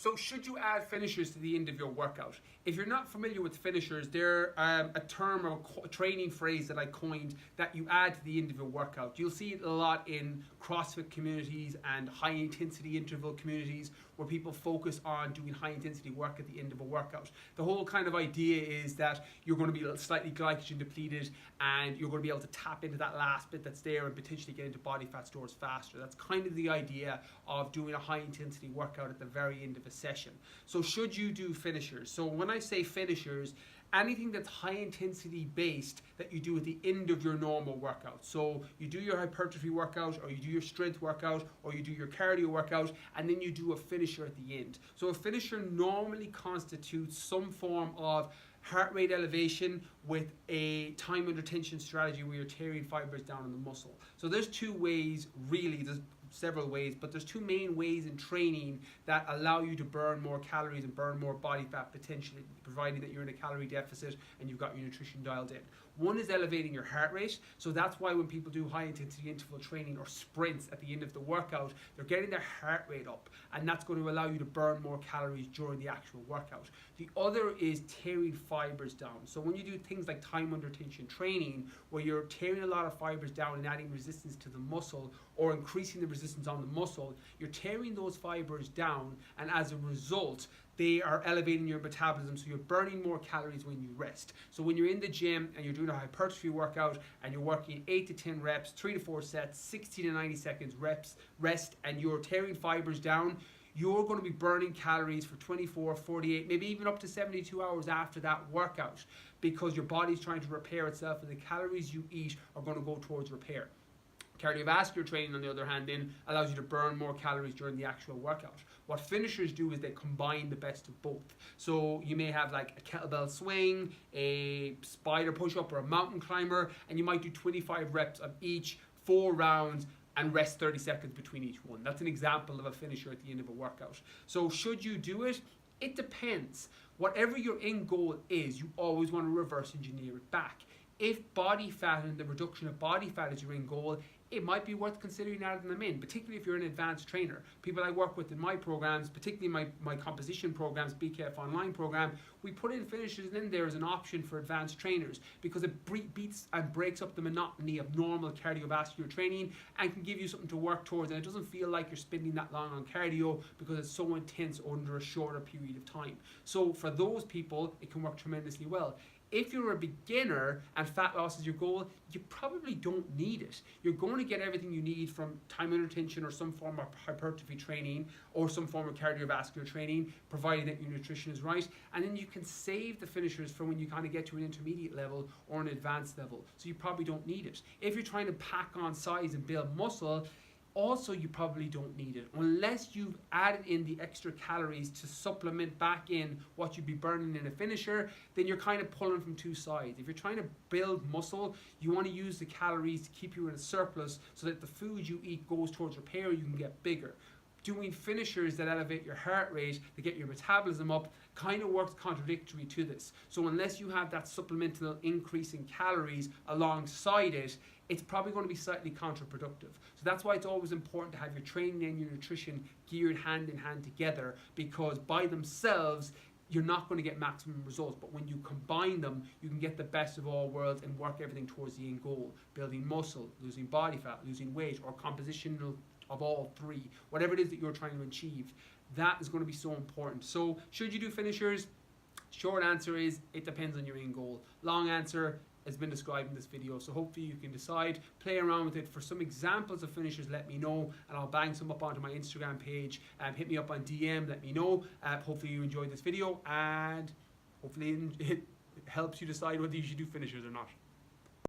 So should you add finishers to the end of your workout? If you're not familiar with finishers, they're a term or a training phrase that I coined that you add to the end of your workout. You'll see it a lot in CrossFit communities and high intensity interval communities where people focus on doing high intensity work at the end of a workout. The whole kind of idea is that you're going to be slightly glycogen depleted and you're going to be able to tap into that last bit that's there and potentially get into body fat stores faster. That's kind of the idea of doing a high intensity workout at the very end of a session. So should you do finishers? So when I say finishers, anything that's high intensity based that you do at the end of your normal workout. So you do your hypertrophy workout, or you do your strength workout, or you do your cardio workout, and then you do a finisher at the end. So a finisher normally constitutes some form of heart rate elevation with a time under tension strategy where you're tearing fibers down in the muscle. So there's two ways, really, there's several ways, but there's two main ways in training that allow you to burn more calories and burn more body fat potentially, providing that you're in a calorie deficit and you've got your nutrition dialed in. One is elevating your heart rate, so that's why when people do high intensity interval training or sprints at the end of the workout, they're getting their heart rate up, and that's going to allow you to burn more calories during the actual workout. The other is tearing fibers down. So when you do things like time under tension training, where you're tearing a lot of fibers down and adding resistance to the muscle or increasing the resistance on the muscle, you're tearing those fibers down, and as a result, they are elevating your metabolism, so you're burning more calories when you rest. So when you're in the gym and you're doing a hypertrophy workout and you're working 8 to 10 reps, 3 to 4 sets, 60 to 90 seconds reps, rest, and you're tearing fibers down, you're going to be burning calories for 24, 48, maybe even up to 72 hours after that workout, because your body's trying to repair itself and the calories you eat are going to go towards repair. Cardiovascular training, on the other hand, then allows you to burn more calories during the actual workout. What finishers do is they combine the best of both. So you may have like a kettlebell swing, a spider push-up, or a mountain climber, and you might do 25 reps of each, 4 rounds, and rest 30 seconds between each one. That's an example of a finisher at the end of a workout. So should you do it? It depends. Whatever your end goal is, you always want to reverse engineer it back. If body fat and the reduction of body fat is your end goal, it might be worth considering adding them in, particularly if you're an advanced trainer. People I work with in my programs, particularly my composition programs, BKF Online program, we put in finishers in there as an option for advanced trainers because it beats and breaks up the monotony of normal cardiovascular training and can give you something to work towards, and it doesn't feel like you're spending that long on cardio because it's so intense under a shorter period of time. So for those people, it can work tremendously well. If you're a beginner and fat loss is your goal, you probably don't need it. You're going to get everything you need from time under tension or some form of hypertrophy training or some form of cardiovascular training, providing that your nutrition is right. And then you can save the finishers for when you kind of get to an intermediate level or an advanced level. So you probably don't need it. If you're trying to pack on size and build muscle, also you probably don't need it unless you've added in the extra calories to supplement back in what you'd be burning in a finisher. Then you're kind of pulling from two sides. If you're trying to build muscle, you want to use the calories to keep you in a surplus so that the food you eat goes towards repair, you can get bigger. Doing finishers that elevate your heart rate, to get your metabolism up, kind of works contradictory to this. So unless you have that supplemental increase in calories alongside it, it's probably going to be slightly counterproductive. So that's why it's always important to have your training and your nutrition geared hand in hand together, because by themselves, you're not going to get maximum results, but when you combine them, you can get the best of all worlds and work everything towards the end goal, building muscle, losing body fat, losing weight, or compositional of all three, whatever it is that you're trying to achieve. That is going to be so important. So should you do finishers? Short answer is it depends on your end goal. Long answer has been described in this video, so hopefully you can decide, play around with it. For some examples of finishers, let me know and I'll bang some up onto my Instagram page. Hit me up on DM, let me know. Hopefully you enjoyed this video and hopefully it helps you decide whether you should do finishers or not.